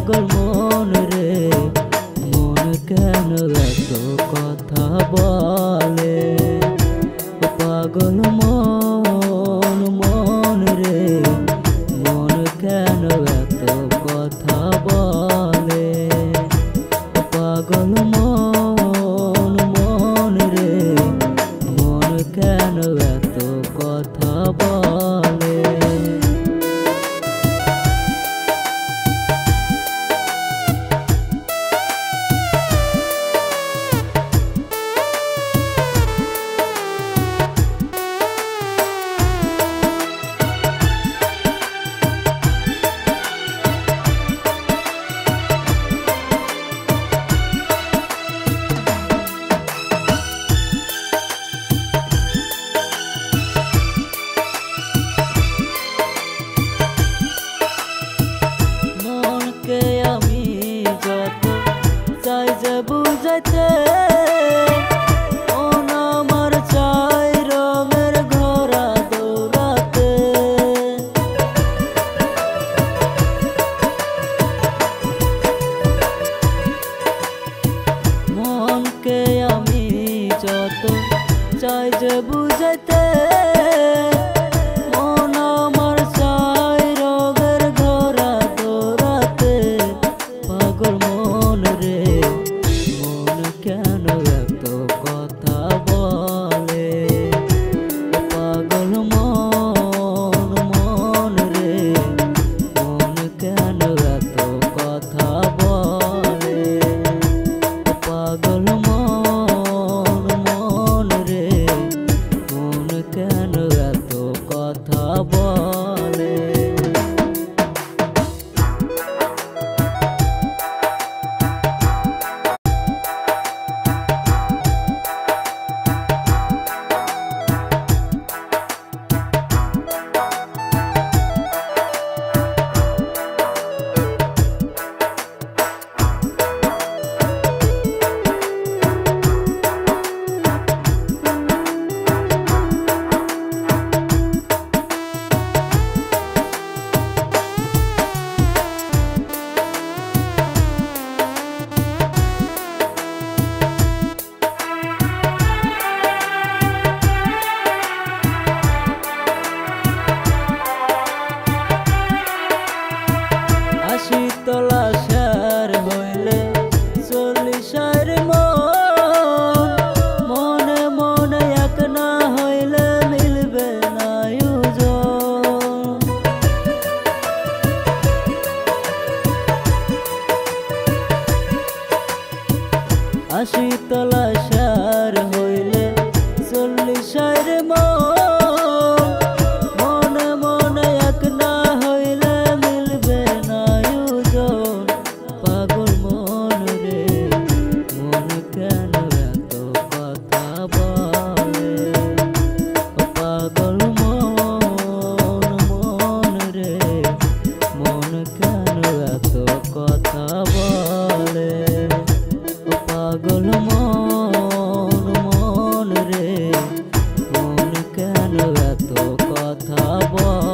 পাগল মন রে মন কেন এত কথা বলে পাগল মন মন রে মন কেন এত কথা বলে পাগল মন মন রে মন কেন এত কথা বলে বুঝাইতে মন আমার চাই রঙের ঘোড়া দৌড়াতে মনকে আমি যত চাই যে বুঝাইতে মন আমার চাই রঙের ঘোড়া দৌড়াতে পাগল মন রে কেন এত কথা বলে পাগল মন মন রে মন কেন এত কথা বলে পাগল মন মন রে মন কেন এত কথা বলে তলা সার হইলে 40 মন মনে মনে এক না হইলে মিলবে না ওজন 80 তলা সার হইলে 40 মন মনে মনে এক না হইলে মিলবে না পাগল মন রে মন কেন এত কথা বলে পাগল মন মন রে মন কেন এত কথা বলে পাগল মন মন রে মন কেন এত কথা বলে।